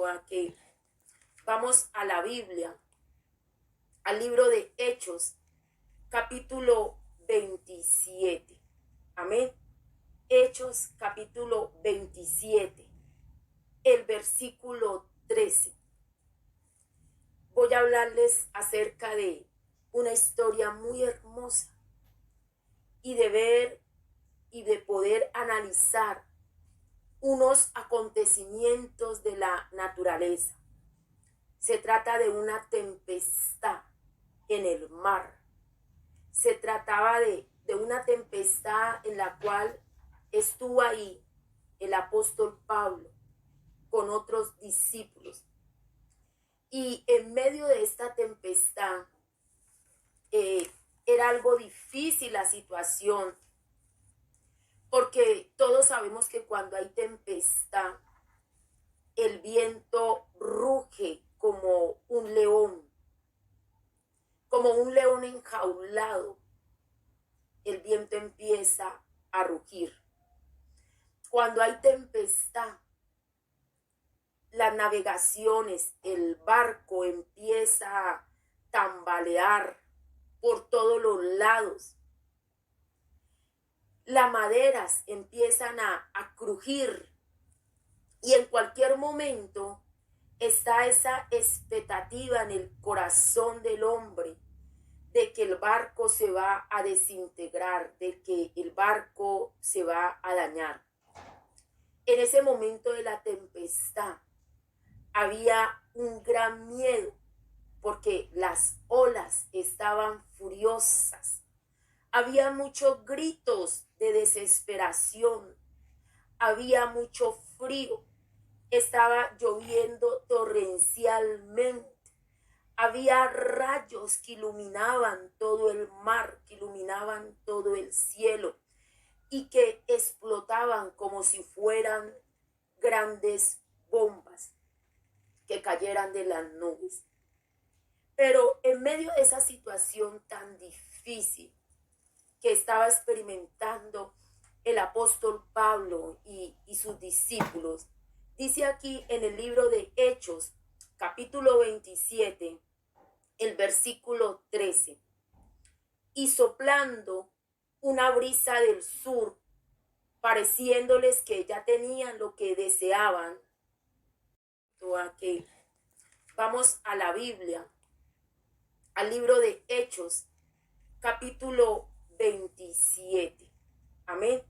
a que vamos a la Biblia, al libro de Hechos, capítulo 27. Amén. Hechos, capítulo 27, el versículo 13. Voy a hablarles acerca de una historia muy hermosa y de ver y de poder analizar unos acontecimientos de la naturaleza. Se trata de una tempestad en el mar. Se trataba de una tempestad en la cual estuvo ahí el apóstol Pablo con otros discípulos. Y en medio de esta tempestad era algo difícil la situación, porque todos sabemos que cuando hay tempestad, el viento ruge como un león enjaulado. El viento empieza a rugir. Cuando hay tempestad, las navegaciones, el barco empieza a tambalear por todos los lados. Las maderas empiezan a crujir y en cualquier momento está esa expectativa en el corazón del hombre de que el barco se va a desintegrar, de que el barco se va a dañar. En ese momento de la tempestad había un gran miedo porque las olas estaban furiosas. Había muchos gritos de desesperación. Había mucho frío. Estaba lloviendo torrencialmente. Había rayos que iluminaban todo el mar, que iluminaban todo el cielo y que explotaban como si fueran grandes bombas que cayeran de las nubes. Pero en medio de esa situación tan difícil que estaba experimentando el apóstol Pablo y sus discípulos, dice aquí en el libro de Hechos, capítulo 27, el versículo 13, y soplando una brisa del sur, pareciéndoles que ya tenían lo que deseaban. Que vamos a la Biblia, al libro de Hechos, capítulo 27. Amén.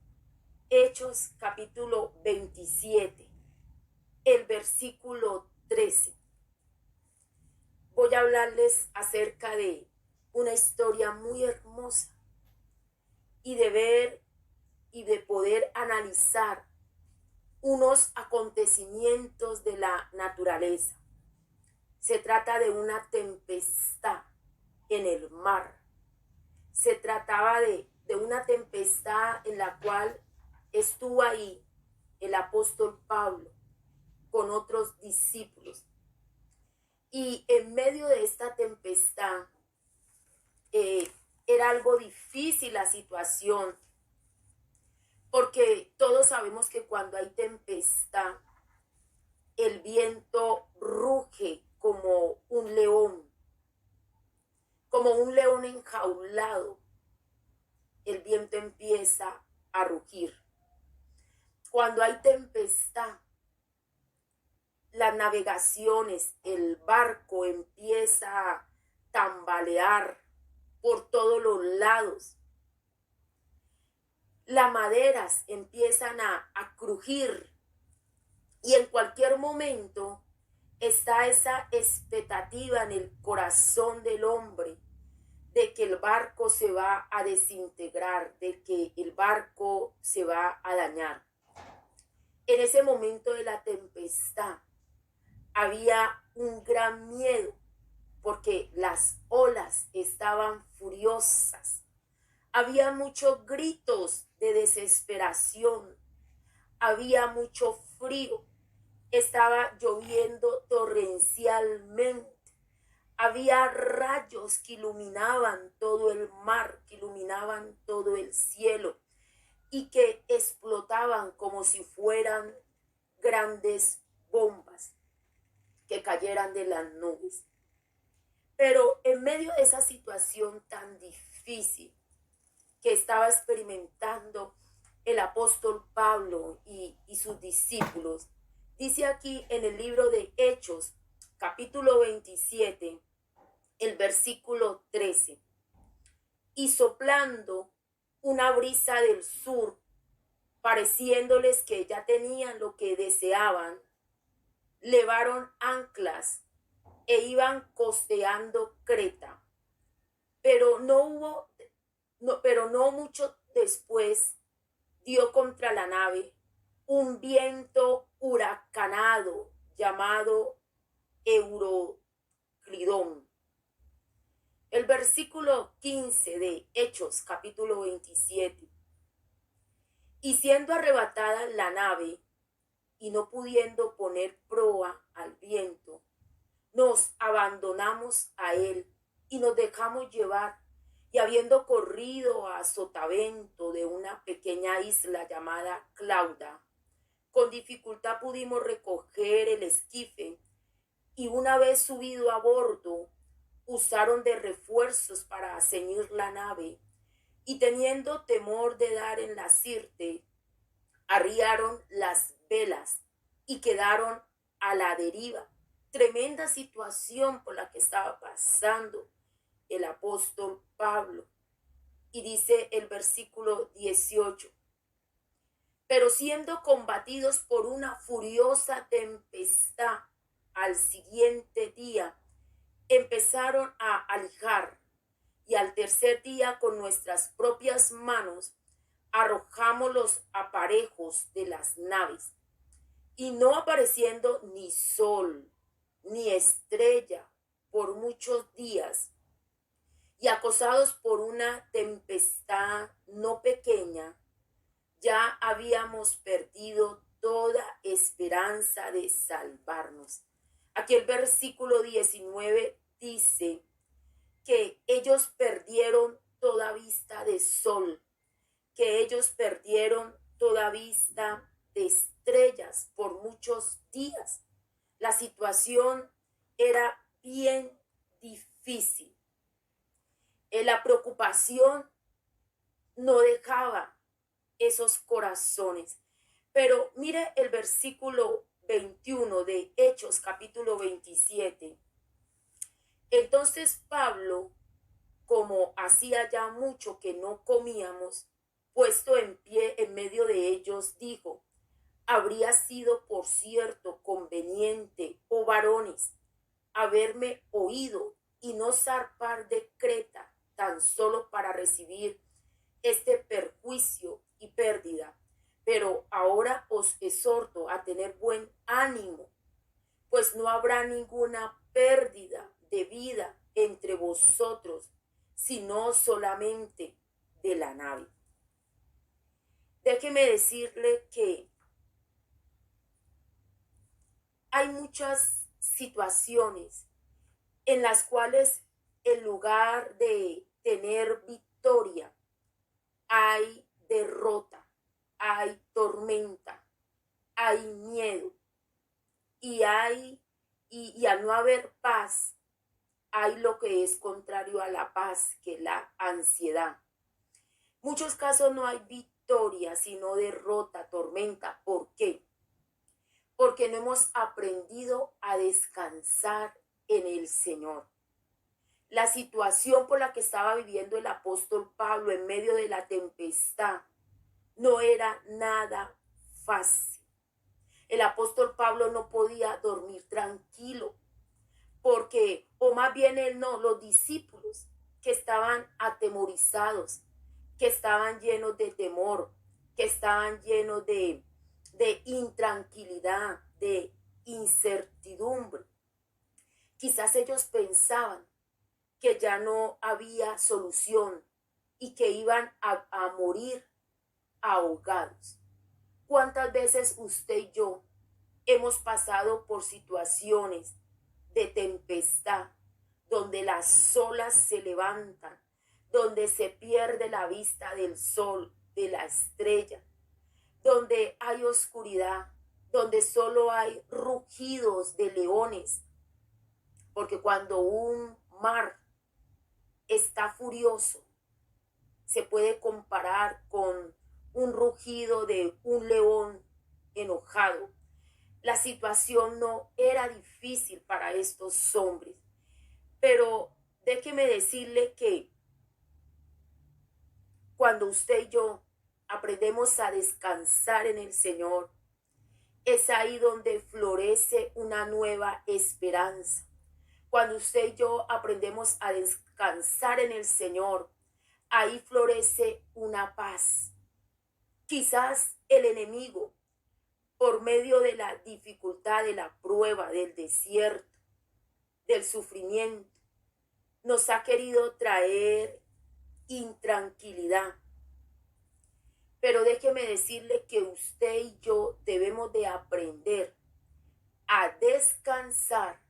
Hechos, capítulo 27, el versículo 13. Voy a hablarles acerca de una historia muy hermosa y de ver y de poder analizar unos acontecimientos de la naturaleza. Se trata de una tempestad en el mar. Se trataba de una tempestad en la cual estuvo ahí el apóstol Pablo con otros discípulos. Y en medio de esta tempestad era algo difícil la situación, porque todos sabemos que cuando hay tempestad, el viento ruge como un león enjaulado. El viento empieza a rugir. Cuando hay tempestad, las navegaciones, el barco empieza a tambalear por todos los lados. Las maderas empiezan a crujir y en cualquier momento está esa expectativa en el corazón del hombre de que el barco se va a desintegrar, de que el barco se va a dañar. En ese momento de la tempestad había un gran miedo porque las olas estaban furiosas. Había muchos gritos de desesperación. Había mucho frío. Estaba lloviendo torrencialmente. Había rayos que iluminaban todo el mar, que iluminaban todo el cielo y que explotaban como si fueran grandes bombas cayeran de las nubes. Pero en medio de esa situación tan difícil que estaba experimentando el apóstol Pablo y sus discípulos, dice aquí en el libro de Hechos, capítulo 27, el versículo 13, y soplando una brisa del sur, pareciéndoles que ya tenían lo que deseaban, levaron anclas e iban costeando Creta. Pero no mucho después dio contra la nave un viento huracanado llamado Euroclidón. El versículo 15 de Hechos, capítulo 27. Y siendo arrebatada la nave, y no pudiendo poner proa al viento, nos abandonamos a él y nos dejamos llevar. Y habiendo corrido a sotavento de una pequeña isla llamada Clauda, con dificultad pudimos recoger el esquife, y una vez subido a bordo, usaron de refuerzos para ceñir la nave, y teniendo temor de dar en la sirte, arriaron las velas y quedaron a la deriva. Tremenda situación por la que estaba pasando el apóstol Pablo. Y dice el versículo 18, pero siendo combatidos por una furiosa tempestad, al siguiente día empezaron a alijar, y al tercer día con nuestras propias manos arrojamos los aparejos de las naves, y no apareciendo ni sol ni estrella por muchos días, y acosados por una tempestad no pequeña, ya habíamos perdido toda esperanza de salvarnos. Aquí el versículo 19 dice que ellos perdieron toda vista de sol, que ellos perdieron toda vista de estrellas por muchos días. La situación era bien difícil. La preocupación no dejaba esos corazones. Pero mire el versículo 21 de Hechos capítulo 27. Entonces Pablo, como hacía ya mucho que no comíamos, puesto en pie en medio de ellos, dijo: habría sido, por cierto, conveniente, oh varones, haberme oído y no zarpar de Creta tan solo para recibir este perjuicio y pérdida. Pero ahora os exhorto a tener buen ánimo, pues no habrá ninguna pérdida de vida entre vosotros, sino solamente de la nave. Déjeme decirle que hay muchas situaciones en las cuales en lugar de tener victoria, hay derrota, hay tormenta, hay miedo y al no haber paz, hay lo que es contrario a la paz, que es la ansiedad. Muchos casos no hay victoria, sino derrota, tormenta. ¿Por qué? Porque no hemos aprendido a descansar en el Señor. La situación por la que estaba viviendo el apóstol Pablo en medio de la tempestad no era nada fácil. El apóstol Pablo no podía dormir tranquilo, porque, o más bien él no, los discípulos que estaban atemorizados, que estaban llenos de temor, que estaban llenos de intranquilidad, de incertidumbre. Quizás ellos pensaban que ya no había solución y que iban a morir ahogados. ¿Cuántas veces usted y yo hemos pasado por situaciones de tempestad donde las olas se levantan, donde se pierde la vista del sol, de la estrella, donde hay oscuridad, donde solo hay rugidos de leones, porque cuando un mar está furioso, se puede comparar con un rugido de un león enojado. La situación no era difícil para estos hombres, pero déjeme decirle que cuando usted y yo aprendemos a descansar en el Señor, es ahí donde florece una nueva esperanza. Cuando usted y yo aprendemos a descansar en el Señor, ahí florece una paz. Quizás el enemigo, por medio de la dificultad, de la prueba, del desierto, del sufrimiento, nos ha querido traer intranquilidad. Pero déjeme decirle que usted y yo debemos de aprender a descansar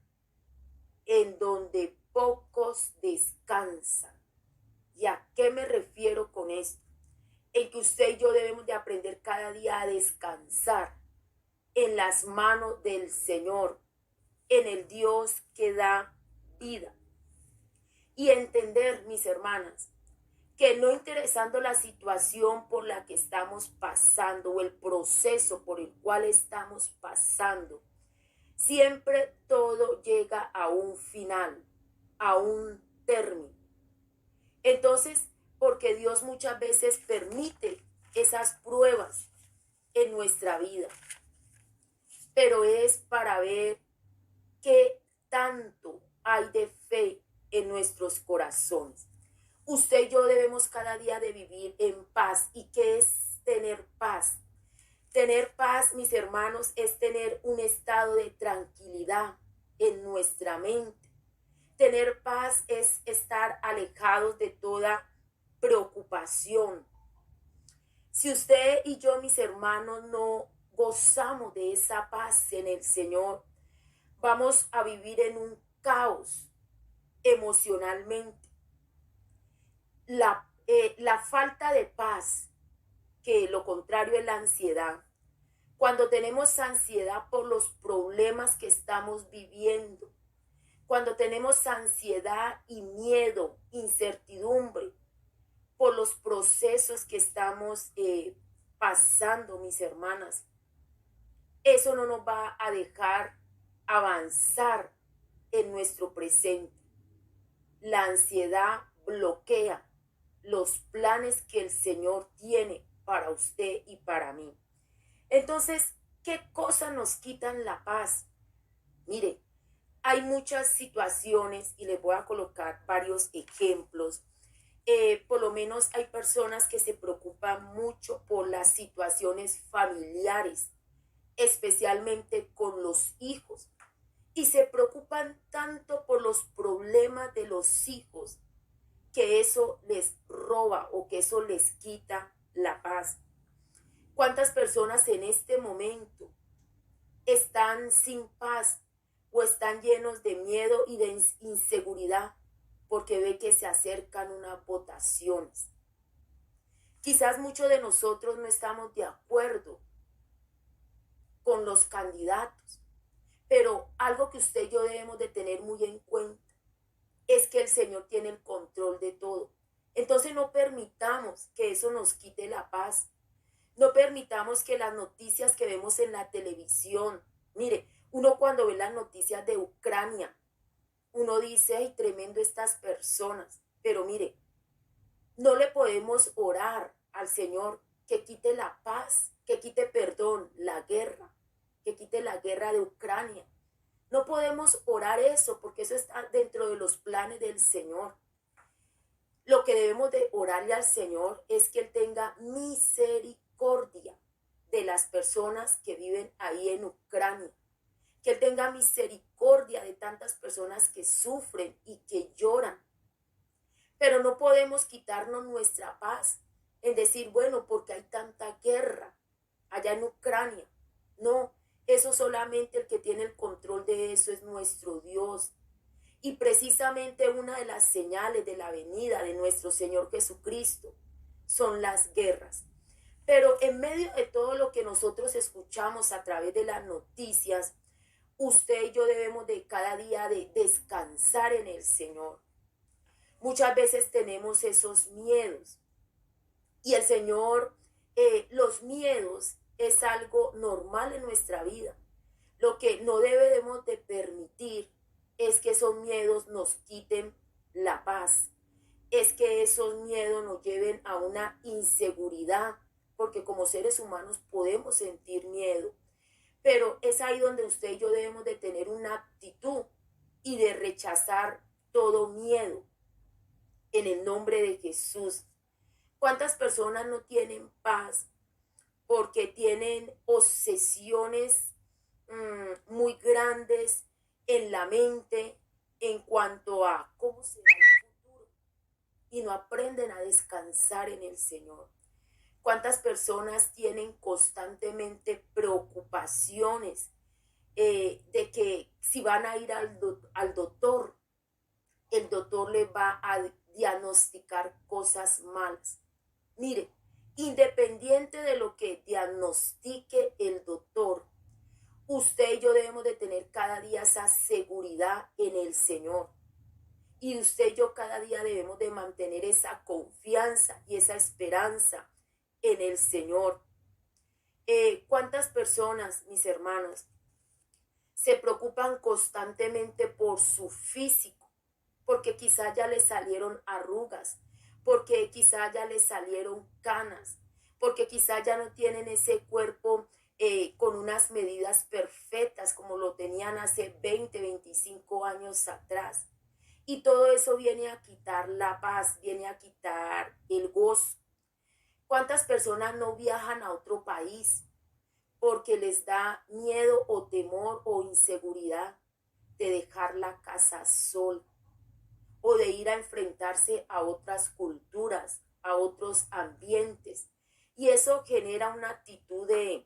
en donde pocos descansan. ¿Y a qué me refiero con esto? En que usted y yo debemos de aprender cada día a descansar en las manos del Señor, en el Dios que da vida. Y entender, mis hermanas, que no interesando la situación por la que estamos pasando o el proceso por el cual estamos pasando, siempre todo llega a un final, a un término. Entonces, porque Dios muchas veces permite esas pruebas en nuestra vida, pero es para ver qué tanto hay de fe en nuestros corazones. Usted y yo debemos cada día de vivir en paz. ¿Y qué es tener paz? Tener paz, mis hermanos, es tener un estado de tranquilidad en nuestra mente. Tener paz es estar alejados de toda preocupación. Si usted y yo, mis hermanos, no gozamos de esa paz en el Señor, vamos a vivir en un caos emocionalmente. La falta de paz, que lo contrario es la ansiedad. Cuando tenemos ansiedad por los problemas que estamos viviendo, cuando tenemos ansiedad y miedo, incertidumbre por los procesos que estamos pasando, mis hermanas, eso no nos va a dejar avanzar en nuestro presente. La ansiedad bloquea los planes que el Señor tiene para usted y para mí. Entonces, ¿qué cosas nos quitan la paz? Mire, hay muchas situaciones y les voy a colocar varios ejemplos. Por lo menos hay personas que se preocupan mucho por las situaciones familiares, especialmente con los hijos, y se preocupan tanto por los problemas de los hijos que eso les roba o que eso les quita la paz. ¿Cuántas personas en este momento están sin paz o están llenos de miedo y de inseguridad porque ve que se acercan unas votaciones? Quizás muchos de nosotros no estamos de acuerdo con los candidatos, pero algo que usted y yo debemos de tener muy en cuenta es que el Señor tiene el control de todo. Entonces no permitamos que eso nos quite la paz. No permitamos que las noticias que vemos en la televisión, mire, uno cuando ve las noticias de Ucrania, uno dice, ay, tremendo estas personas, pero mire, no le podemos orar al Señor que quite la paz, que quite, perdón, la guerra, que quite la guerra de Ucrania. No podemos orar eso porque eso está dentro de los planes del Señor. Lo que debemos de orarle al Señor es que Él tenga misericordia de las personas que viven ahí en Ucrania. Que Él tenga misericordia de tantas personas que sufren y que lloran. Pero no podemos quitarnos nuestra paz en decir, bueno, porque hay tanta guerra allá en Ucrania. No, eso solamente el que tiene el control de eso es nuestro Dios. Y precisamente una de las señales de la venida de nuestro Señor Jesucristo son las guerras. Pero en medio de todo lo que nosotros escuchamos a través de las noticias, usted y yo debemos de cada día de descansar en el Señor. Muchas veces tenemos esos miedos y el Señor, los miedos es algo normal en nuestra vida. Lo que no debemos de permitir es que esos miedos nos quiten la paz, es que esos miedos nos lleven a una inseguridad, porque como seres humanos podemos sentir miedo, pero es ahí donde usted y yo debemos de tener una actitud y de rechazar todo miedo en el nombre de Jesús. ¿Cuántas personas no tienen paz porque tienen obsesiones muy grandes en la mente en cuanto a cómo será el futuro y no aprenden a descansar en el Señor? ¿Cuántas personas tienen constantemente preocupaciones de que si van a ir al doctor, el doctor le va a diagnosticar cosas malas? Mire, independiente de lo que diagnostique el doctor, usted y yo debemos de tener cada día esa seguridad en el Señor. Y usted y yo cada día debemos de mantener esa confianza y esa esperanza en el Señor. ¿Cuántas personas, mis hermanos, se preocupan constantemente por su físico? Porque quizá ya le salieron arrugas, porque quizá ya le salieron canas, porque quizá ya no tienen ese cuerpo con unas medidas perfectas como lo tenían hace 20, 25 años atrás. Y todo eso viene a quitar la paz, viene a quitar el gozo. ¿Cuántas personas no viajan a otro país porque les da miedo o temor o inseguridad de dejar la casa sola o de ir a enfrentarse a otras culturas, a otros ambientes? Y eso genera una actitud de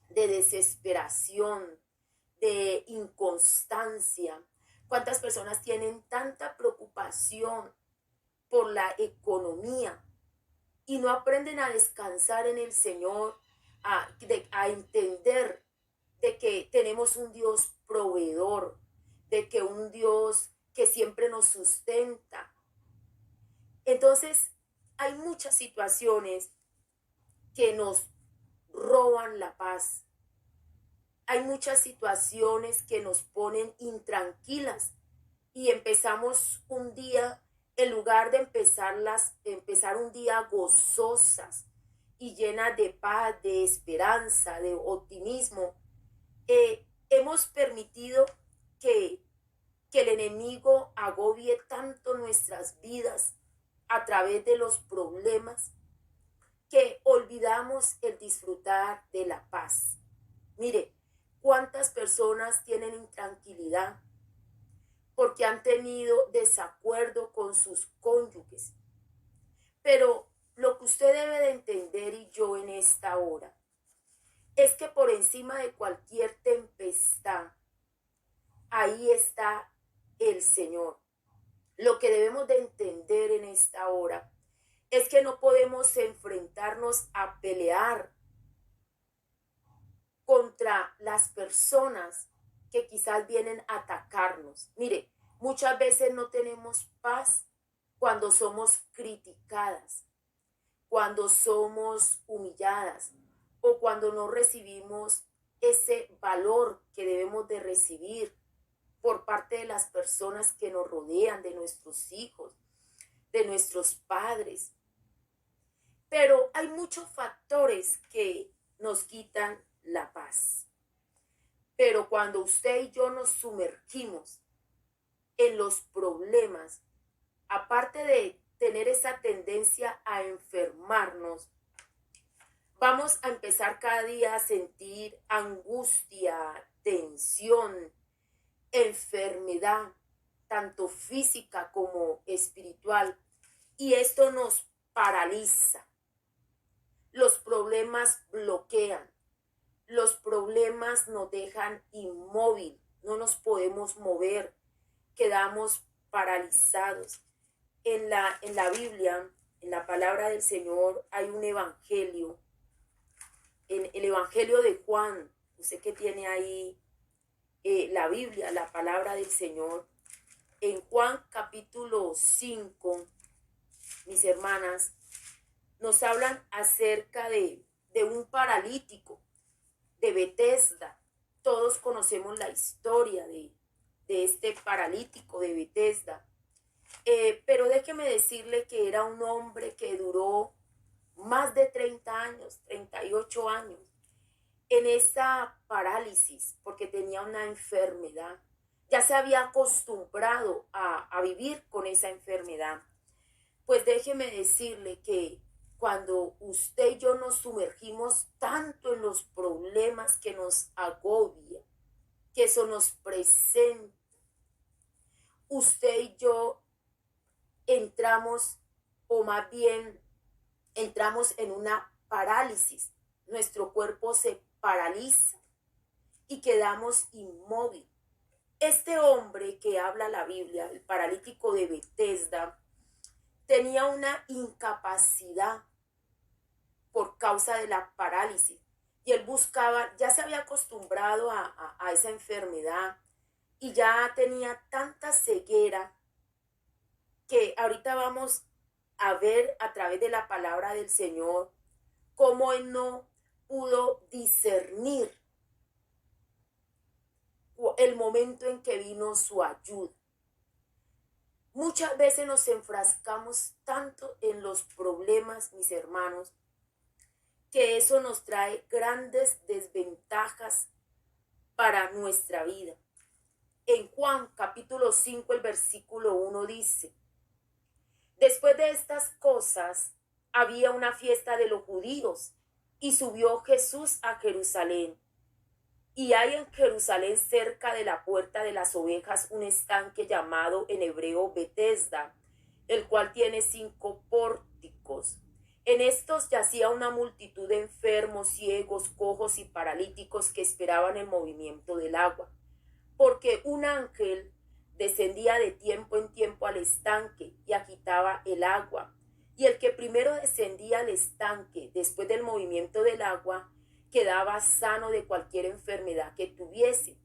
desesperación, de inconstancia. ¿Cuántas personas tienen tanta preocupación por la economía y no aprenden a descansar en el Señor, a entender de que tenemos un Dios proveedor, de que un Dios que siempre nos sustenta? Entonces, hay muchas situaciones que nos roban la paz. Hay muchas situaciones que nos ponen intranquilas y empezamos un día, en lugar de empezar un día gozosas y llenas de paz, de esperanza, de optimismo, hemos permitido que, que el enemigo agobie tanto nuestras vidas a través de los problemas que olvidamos el disfrutar de la paz. Mire, ¿cuántas personas tienen intranquilidad porque han tenido desacuerdo con sus cónyuges? Pero lo que usted debe de entender, y yo en esta hora, es que por encima de cualquier tempestad, ahí está el Señor. Lo que debemos de entender en esta hora es que no podemos enfrentarnos a pelear contra las personas que quizás vienen a atacarnos. Mire, muchas veces no tenemos paz cuando somos criticadas, cuando somos humilladas o cuando no recibimos ese valor que debemos de recibir por parte de las personas que nos rodean, de nuestros hijos, de nuestros padres. Pero hay muchos factores que nos quitan la paz. Pero cuando usted y yo nos sumergimos en los problemas, aparte de tener esa tendencia a enfermarnos, vamos a empezar cada día a sentir angustia, tensión, enfermedad, tanto física como espiritual. Y esto nos paraliza. Los problemas bloquean. Los problemas nos dejan inmóvil, no nos podemos mover, quedamos paralizados. En la Biblia, en la palabra del Señor, hay un evangelio, en el evangelio de Juan, usted que tiene ahí la Biblia, la palabra del Señor. En Juan capítulo 5, mis hermanas, nos hablan acerca de un paralítico de Betesda. Todos conocemos la historia de este paralítico de Betesda. Pero déjeme decirle que era un hombre que duró más de 30 años, 38 años, en esa parálisis, porque tenía una enfermedad. Ya se había acostumbrado a vivir con esa enfermedad. Pues déjeme decirle que cuando usted y yo nos sumergimos tanto en los problemas que nos agobia, que eso nos presenta, usted y yo entramos, o más bien entramos en una parálisis. Nuestro cuerpo se paraliza y quedamos inmóviles. Este hombre que habla la Biblia, el paralítico de Betesda, tenía una incapacidad por causa de la parálisis. Y él buscaba, ya se había acostumbrado a esa enfermedad y ya tenía tanta ceguera que ahorita vamos a ver a través de la palabra del Señor cómo él no pudo discernir el momento en que vino su ayuda. Muchas veces nos enfrascamos tanto en los problemas, mis hermanos, que eso nos trae grandes desventajas para nuestra vida. En Juan capítulo 5, el versículo 1 dice: después de estas cosas había una fiesta de los judíos y subió Jesús a Jerusalén. Y hay en Jerusalén, cerca de la puerta de las ovejas, un estanque llamado en hebreo Betesda, el cual tiene 5 pórticos. En estos yacía una multitud de enfermos, ciegos, cojos y paralíticos que esperaban el movimiento del agua, porque un ángel descendía de tiempo en tiempo al estanque y agitaba el agua. Y el que primero descendía al estanque después del movimiento del agua quedaba sano de cualquier enfermedad que tuviese.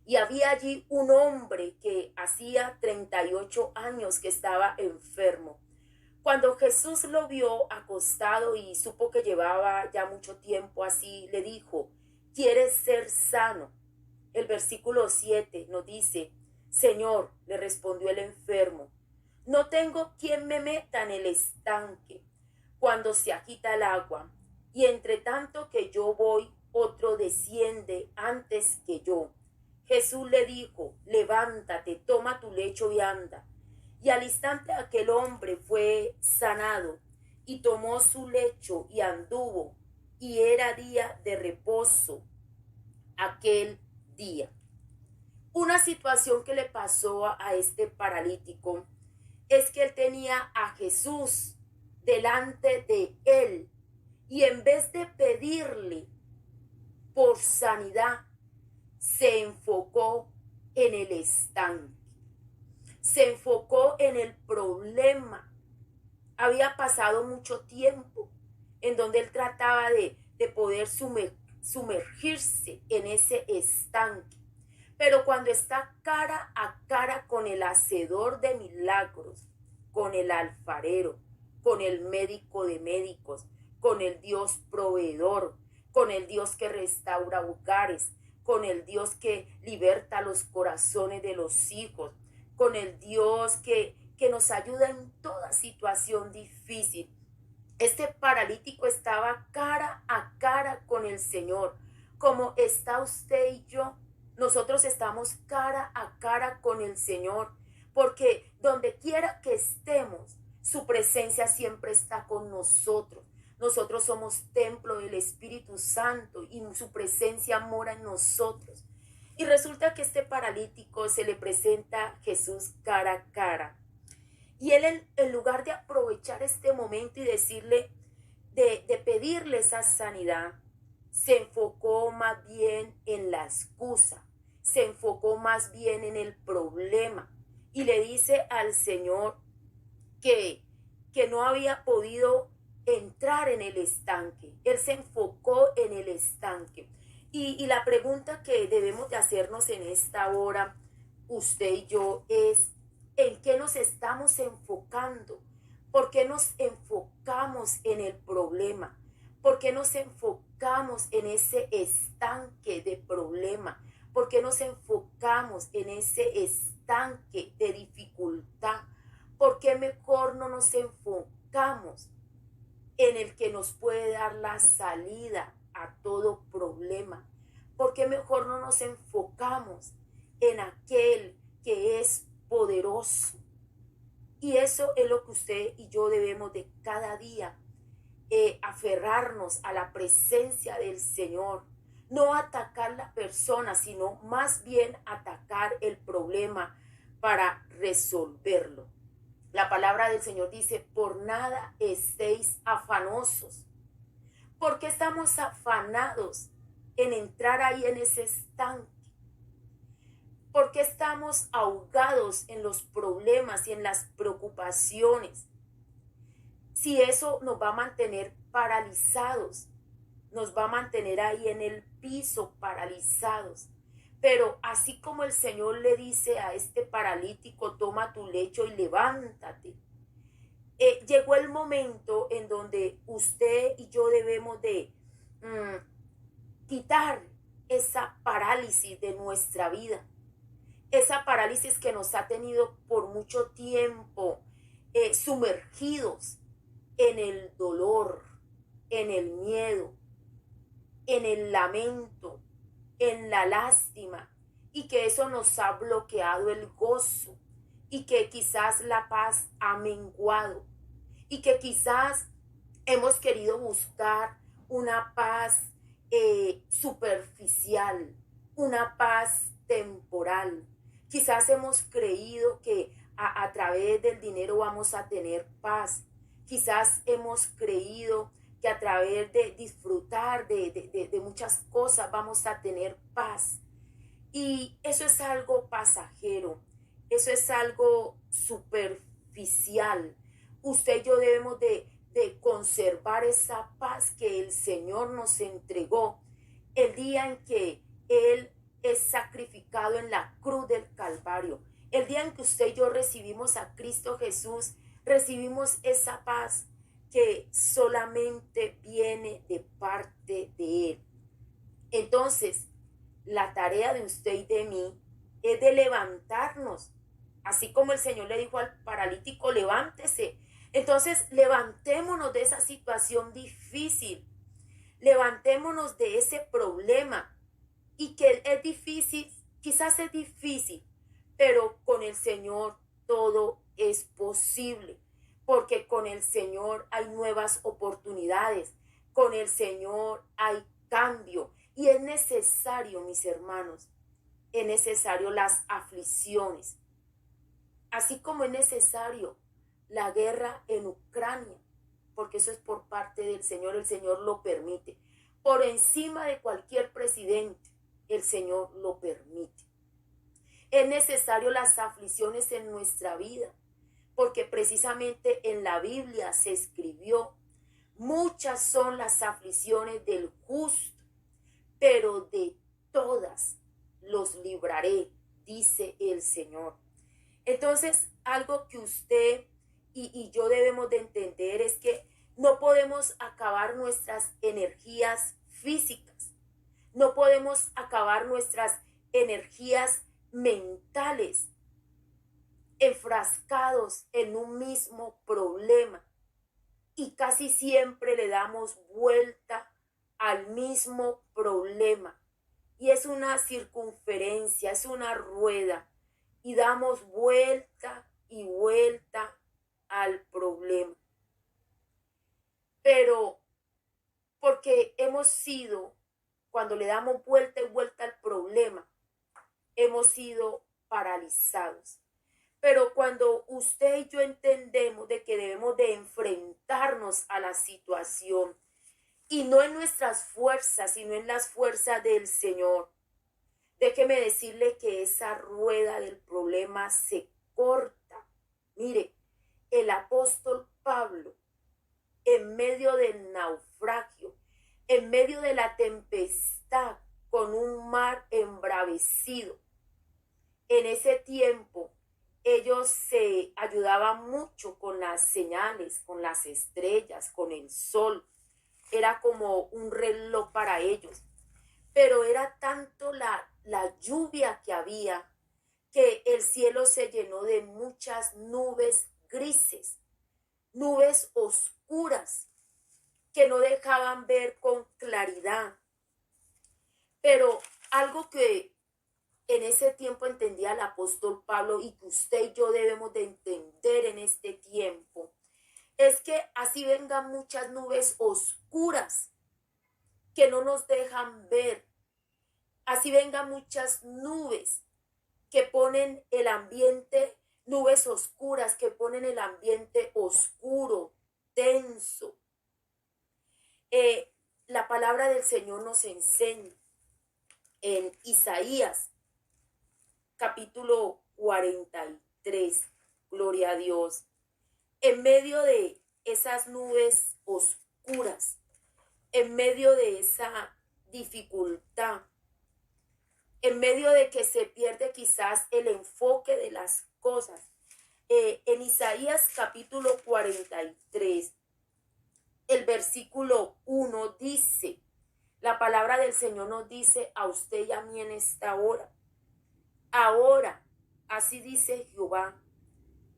Y había allí un hombre que hacía 38 años que estaba enfermo. Cuando Jesús lo vio acostado y supo que llevaba ya mucho tiempo así, le dijo: ¿quieres ser sano? El versículo 7 nos dice: Señor, le respondió el enfermo, no tengo quien me meta en el estanque cuando se agita el agua, y entre tanto que yo voy, otro desciende antes que yo. Jesús le dijo: levántate, toma tu lecho y anda. Y al instante aquel hombre fue sanado y tomó su lecho y anduvo, y era día de reposo aquel día. Una situación que le pasó a este paralítico es que él tenía a Jesús delante de él, y en vez de pedirle por sanidad, se enfocó en el estanque, se enfocó en el problema. Había pasado mucho tiempo en donde él trataba de poder sumergirse en ese estanque. Pero cuando está cara a cara con el hacedor de milagros, con el alfarero, con el médico de médicos, con el Dios proveedor, con el Dios que restaura hogares, con el Dios que liberta los corazones de los hijos, con el Dios que nos ayuda en toda situación difícil. Este paralítico estaba cara a cara con el Señor, como está usted y yo. Nosotros estamos cara a cara con el Señor, porque donde quiera que estemos, su presencia siempre está con nosotros. Nosotros somos templo del Espíritu Santo y su presencia mora en nosotros. Y resulta que este paralítico se le presenta a Jesús cara a cara. Y él, en lugar de aprovechar este momento y decirle, de pedirle esa sanidad, se enfocó más bien en la excusa, se enfocó más bien en el problema, y le dice al Señor que no había podido entrar en el estanque. Él se enfocó en el estanque. Y la pregunta que debemos de hacernos en esta hora, usted y yo, es ¿en qué nos estamos enfocando? ¿Por qué nos enfocamos en el problema? ¿Por qué nos enfocamos en ese estanque de problema? ¿Por qué nos enfocamos en ese estanque de dificultad? ¿Por qué mejor no nos enfocamos en el que nos puede dar la salida a todo problema? ¿Por qué mejor no nos enfocamos en aquel que es poderoso? Y eso es lo que usted y yo debemos de cada día aferrarnos a la presencia del Señor. No atacar la persona, sino más bien atacar el problema para resolverlo. La palabra del Señor dice, por nada estéis afanosos. ¿Por qué estamos afanados en entrar ahí en ese estanque? ¿Por qué estamos ahogados en los problemas y en las preocupaciones? Si eso nos va a mantener paralizados, nos va a mantener ahí en el piso paralizados. Pero así como el Señor le dice a este paralítico, toma tu lecho y levántate, llegó el momento en donde usted y yo debemos de quitar esa parálisis de nuestra vida, esa parálisis que nos ha tenido por mucho tiempo sumergidos en el dolor, en el miedo, en el lamento, en la lástima, y que eso nos ha bloqueado el gozo, y que quizás la paz ha menguado, y que quizás hemos querido buscar una paz superficial, una paz temporal. Quizás hemos creído que a través del dinero vamos a tener paz. Quizás hemos creído que a través de disfrutar de muchas cosas vamos a tener paz. Y eso es algo pasajero, eso es algo superficial. Usted y yo debemos de conservar esa paz que el Señor nos entregó el día en que Él es sacrificado en la cruz del Calvario. El día en que usted y yo recibimos a Cristo Jesús, recibimos esa paz que solamente viene de parte de Él. Entonces, la tarea de usted y de mí es de levantarnos, así como el Señor le dijo al paralítico, levántese. Entonces, levantémonos de esa situación difícil, levantémonos de ese problema, y que es difícil, quizás es difícil, pero con el Señor todo es posible, porque con el Señor hay nuevas oportunidades, con el Señor hay cambio, y es necesario, mis hermanos, es necesario las aflicciones, así como es necesario la guerra en Ucrania, porque eso es por parte del Señor, el Señor lo permite. Por encima de cualquier presidente, el Señor lo permite. Es necesario las aflicciones en nuestra vida, porque precisamente en la Biblia se escribió, muchas son las aflicciones del justo, pero de todas los libraré, dice el Señor. Entonces, algo que usted y yo debemos de entender es que no podemos acabar nuestras energías físicas, no podemos acabar nuestras energías mentales enfrascados en un mismo problema, y casi siempre le damos vuelta al mismo problema, y es una circunferencia, es una rueda, y damos vuelta y vuelta al problema. Pero porque hemos sido, cuando le damos vuelta y vuelta al problema, hemos sido paralizados. Pero cuando usted y yo entendemos de que debemos de enfrentarnos a la situación, y no en nuestras fuerzas, sino en las fuerzas del Señor, déjeme decirle que esa rueda del problema se corta. Mire, el apóstol Pablo, en medio del naufragio, en medio de la tempestad, con un mar embravecido. En ese tiempo ellos se ayudaban mucho con las señales, con las estrellas, con el sol. Era como un reloj para ellos. Pero era tanto la lluvia que había que el cielo se llenó de muchas nubes grises, nubes oscuras que no dejaban ver con claridad. Pero algo que en ese tiempo entendía el apóstol Pablo y que usted y yo debemos de entender en este tiempo, es que así vengan muchas nubes oscuras que no nos dejan ver, así vengan muchas nubes que ponen el ambiente, nubes oscuras que ponen el ambiente oscuro, tenso. La palabra del Señor nos enseña en Isaías capítulo 43, gloria a Dios, en medio de esas nubes oscuras, en medio de esa dificultad, en medio de que se pierde quizás el enfoque de las cosas. En Isaías capítulo 43, el versículo 1 dice, la palabra del Señor nos dice a usted y a mí en esta hora. Ahora, así dice Jehová,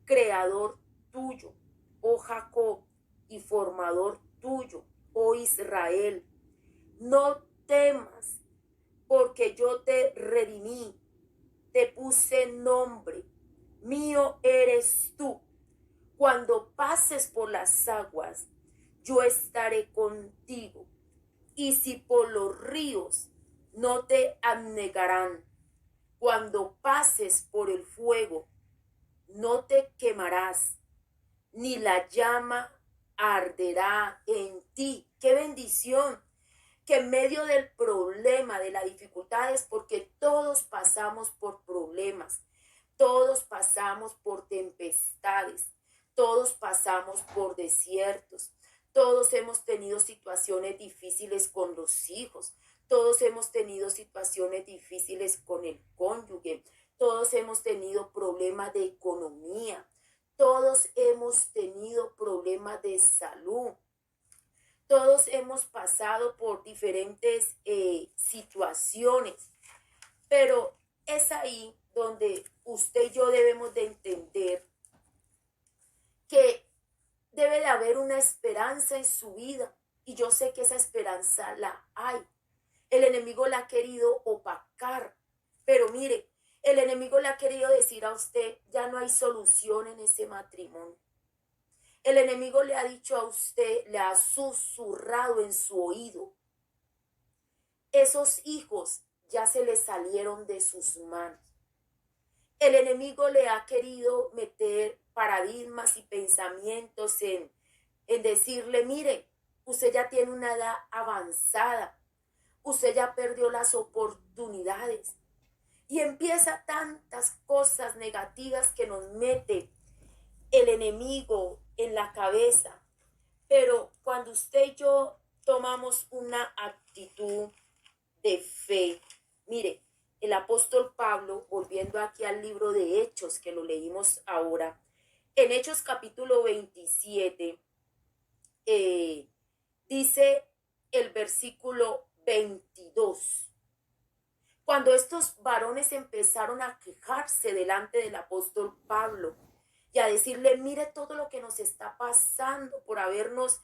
creador tuyo, oh Jacob, y formador tuyo, oh Israel. No temas, porque yo te redimí, te puse nombre, mío eres tú. Cuando pases por las aguas, yo estaré contigo. Y si por los ríos, no te anegarán. Cuando pases por el fuego, no te quemarás, ni la llama arderá en ti. ¡Qué bendición! Que en medio del problema, de las dificultades, porque todos pasamos por problemas, todos pasamos por tempestades, todos pasamos por desiertos, todos hemos tenido situaciones difíciles con los hijos, todos hemos tenido situaciones difíciles con el cónyuge, todos hemos tenido problemas de economía, todos hemos tenido problemas de salud. Todos hemos pasado por diferentes situaciones, pero es ahí donde usted y yo debemos de entender que debe de haber una esperanza en su vida, y yo sé que esa esperanza la hay. El enemigo la ha querido opacar, pero mire, el enemigo le ha querido decir a usted, ya no hay solución en ese matrimonio. El enemigo le ha dicho a usted, le ha susurrado en su oído, esos hijos ya se le salieron de sus manos. El enemigo le ha querido meter paradigmas y pensamientos en decirle, mire, usted ya tiene una edad avanzada, usted ya perdió las oportunidades. Y empieza tantas cosas negativas que nos mete el enemigo en la cabeza. Pero cuando usted y yo tomamos una actitud de fe, mire, el apóstol Pablo, volviendo aquí al libro de Hechos, que lo leímos ahora, en Hechos capítulo 27, dice el versículo 22, cuando estos varones empezaron a quejarse delante del apóstol Pablo y a decirle, mire todo lo que nos está pasando por habernos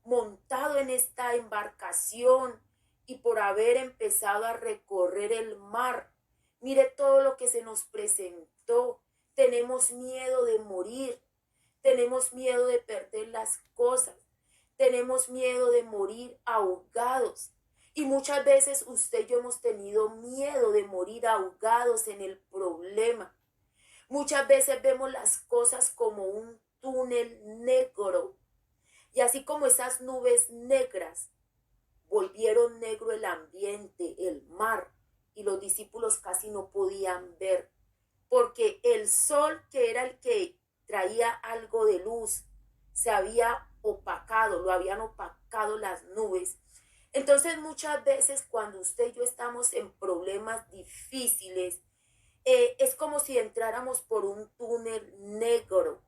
montado en esta embarcación y por haber empezado a recorrer el mar. Mire todo lo que se nos presentó. Tenemos miedo de morir. Tenemos miedo de perder las cosas. Tenemos miedo de morir ahogados. Y muchas veces usted y yo hemos tenido miedo de morir ahogados en el problema. Muchas veces vemos las cosas como un túnel negro. Y así como esas nubes negras volvieron negro el ambiente, el mar, y los discípulos casi no podían ver, porque el sol, que era el que traía algo de luz, se había opacado, lo habían opacado las nubes. Entonces muchas veces cuando usted y yo estamos en problemas difíciles, es como si entráramos por un túnel negro,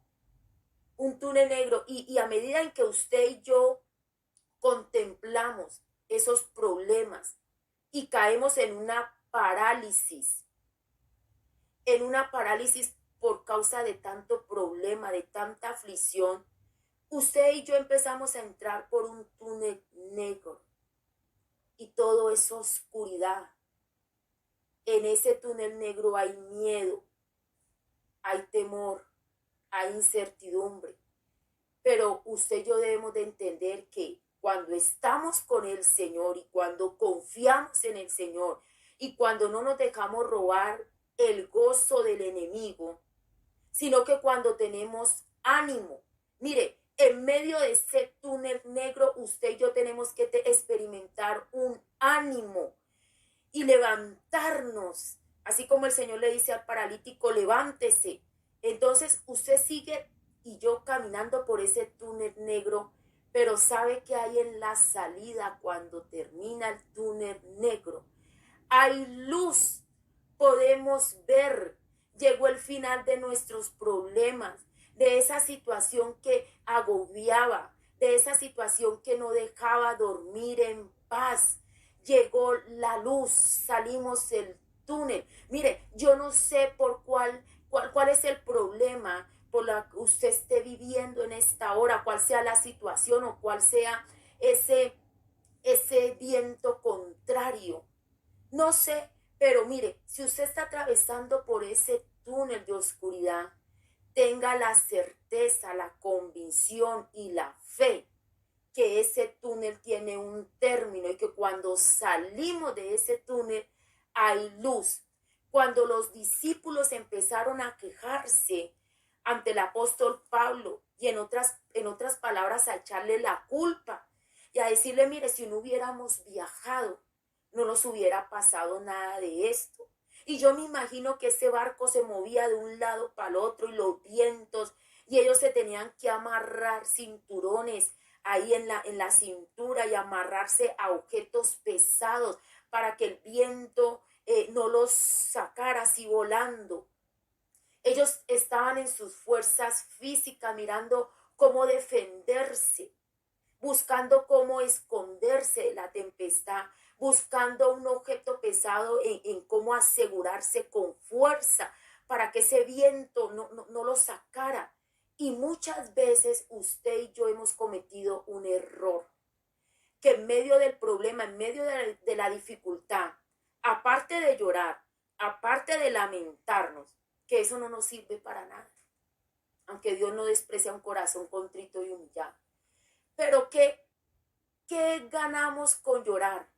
y a medida en que usted y yo contemplamos esos problemas y caemos en una parálisis por causa de tanto problema, de tanta aflicción, usted y yo empezamos a entrar por un túnel negro y todo es oscuridad. En ese túnel negro hay miedo, hay temor, hay incertidumbre. Pero usted y yo debemos de entender que cuando estamos con el Señor y cuando confiamos en el Señor y cuando no nos dejamos robar el gozo del enemigo, sino que cuando tenemos ánimo. Mire, en medio de ese túnel negro, usted y yo tenemos que experimentar un ánimo y levantarnos, así como el Señor le dice al paralítico, levántese. Entonces usted sigue y yo caminando por ese túnel negro, pero sabe que hay en la salida cuando termina el túnel negro. Hay luz, podemos ver, llegó el final de nuestros problemas, de esa situación que agobiaba, de esa situación que no dejaba dormir en paz. Llegó la luz, salimos del túnel. Mire, yo no sé cuál es el problema por la que usted esté viviendo en esta hora, cuál sea la situación o cuál sea ese viento contrario. No sé, pero mire, si usted está atravesando por ese túnel de oscuridad, tenga la certeza, la convicción y la fe que ese túnel tiene un término y que cuando salimos de ese túnel hay luz. Cuando los discípulos empezaron a quejarse ante el apóstol Pablo y en otras palabras a echarle la culpa y a decirle, mire, si no hubiéramos viajado, no nos hubiera pasado nada de esto. Y yo me imagino que ese barco se movía de un lado para el otro y los vientos, y ellos se tenían que amarrar cinturones ahí en la cintura y amarrarse a objetos pesados para que el viento no los sacara así volando. Ellos estaban en sus fuerzas físicas mirando cómo defenderse, buscando cómo esconderse de la tempestad, buscando un objeto pesado en cómo asegurarse con fuerza para que ese viento no lo sacara. Y muchas veces usted y yo hemos cometido un error, que en medio del problema, en medio de la dificultad, aparte de llorar, aparte de lamentarnos, que eso no nos sirve para nada, aunque Dios no desprecia un corazón contrito y humillado. Pero ¿qué ganamos con llorar?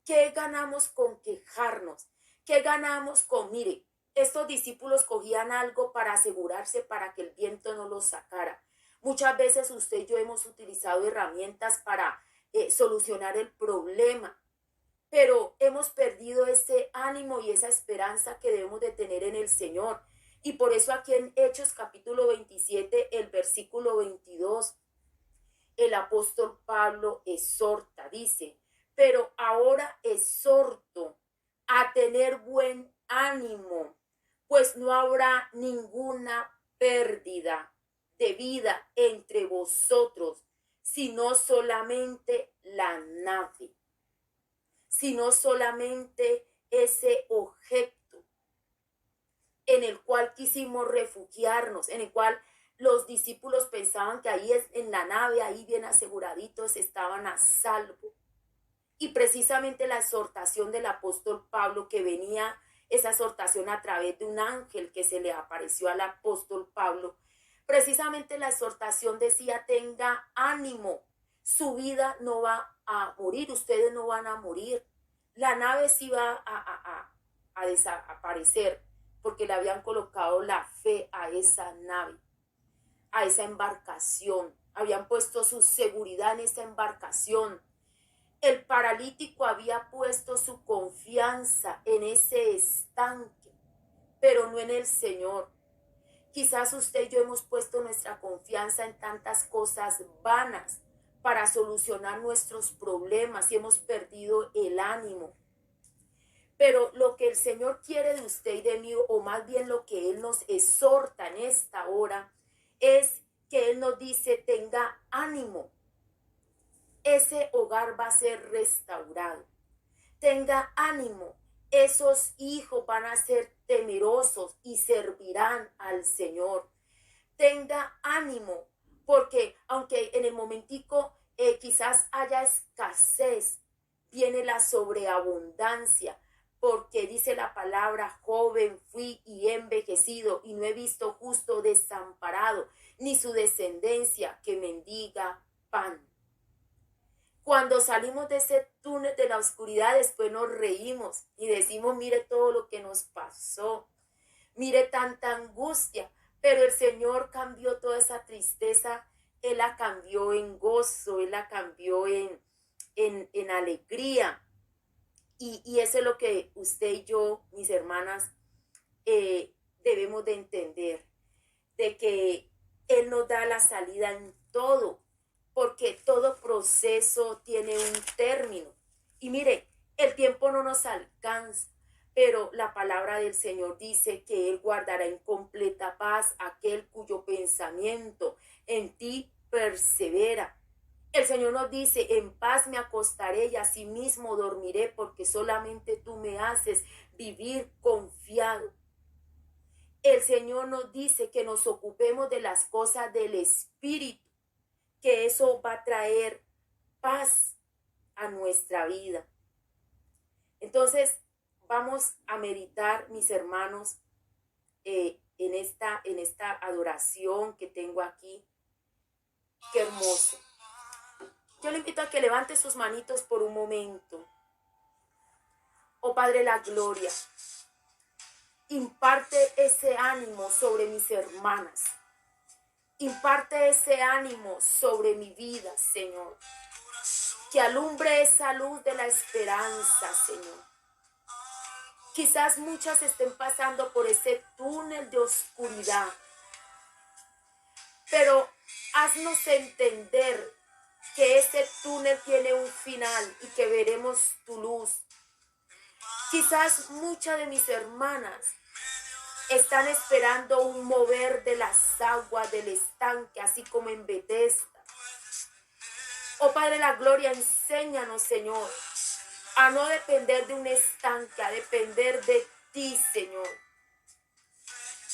¿Qué ganamos con quejarnos? ¿Qué ganamos con, mire, estos discípulos cogían algo para asegurarse para que el viento no los sacara? Muchas veces usted y yo hemos utilizado herramientas para solucionar el problema, pero hemos perdido ese ánimo y esa esperanza que debemos de tener en el Señor. Y por eso aquí en Hechos capítulo 27, el versículo 22, el apóstol Pablo exhorta, dice, pero ahora exhorto a tener buen ánimo, pues no habrá ninguna pérdida de vida entre vosotros, sino solamente la nave, sino solamente ese objeto en el cual quisimos refugiarnos, en el cual los discípulos pensaban que ahí en la nave, ahí bien aseguraditos, estaban a salvo. Y precisamente la exhortación del apóstol Pablo, que venía esa exhortación a través de un ángel que se le apareció al apóstol Pablo, precisamente la exhortación decía, tenga ánimo, su vida no va a morir, ustedes no van a morir, la nave sí va a desaparecer, porque le habían colocado la fe a esa nave, a esa embarcación, habían puesto su seguridad en esa embarcación. El paralítico había puesto su confianza en ese estanque, pero no en el Señor. Quizás usted y yo hemos puesto nuestra confianza en tantas cosas vanas, para solucionar nuestros problemas y hemos perdido el ánimo. Pero lo que el Señor quiere de usted y de mí, o más bien lo que Él nos exhorta en esta hora, es que Él nos dice: tenga ánimo. Ese hogar va a ser restaurado. Tenga ánimo. Esos hijos van a ser temerosos y servirán al Señor. Tenga ánimo, porque aunque en el momentico quizás haya escasez, viene la sobreabundancia, porque dice la palabra: joven fui y he envejecido y no he visto justo desamparado, ni su descendencia que mendiga pan. Cuando salimos de ese túnel de la oscuridad, después nos reímos y decimos: mire todo lo que nos pasó, mire tanta angustia, pero el Señor cambió toda esa tristeza, Él la cambió en gozo, Él la cambió en alegría. Y eso es lo que usted y yo, mis hermanas, debemos de entender, de que Él nos da la salida en todo, porque todo proceso tiene un término. Y mire, el tiempo no nos alcanza, pero la palabra del Señor dice que Él guardará en completa paz aquel cuyo pensamiento en ti persevera. El Señor nos dice: en paz me acostaré y asimismo dormiré, porque solamente tú me haces vivir confiado. El Señor nos dice que nos ocupemos de las cosas del Espíritu, que eso va a traer paz a nuestra vida. Entonces, vamos a meditar, mis hermanos, en esta adoración que tengo aquí. Qué hermoso. Yo le invito a que levante sus manitos por un momento. Oh Padre de la gloria, imparte ese ánimo sobre mis hermanas. Imparte ese ánimo sobre mi vida, Señor. Que alumbre esa luz de la esperanza, Señor. Quizás muchas estén pasando por ese túnel de oscuridad, pero haznos entender que ese túnel tiene un final y que veremos tu luz. Quizás muchas de mis hermanas están esperando un mover de las aguas del estanque, así como en Bethesda. Oh Padre de la gloria, enséñanos, Señor, a no depender de un estanque, a depender de ti, Señor.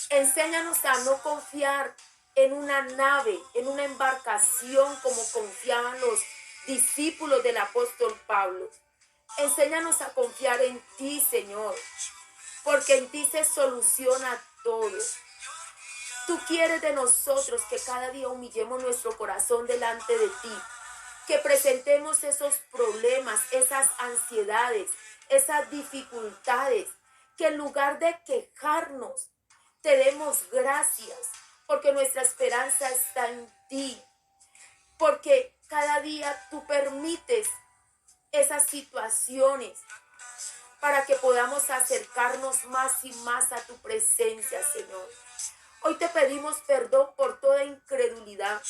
Enséñanos a no confiar en una nave, en una embarcación, como confiaban los discípulos del apóstol Pablo. Enséñanos a confiar en ti, Señor, porque en ti se soluciona todo. Tú quieres de nosotros que cada día humillemos nuestro corazón delante de ti, que presentemos esos problemas, esas ansiedades, esas dificultades, que en lugar de quejarnos, te demos gracias, porque nuestra esperanza está en ti, porque cada día tú permites esas situaciones para que podamos acercarnos más y más a tu presencia, Señor. Hoy te pedimos perdón por toda incredulidad,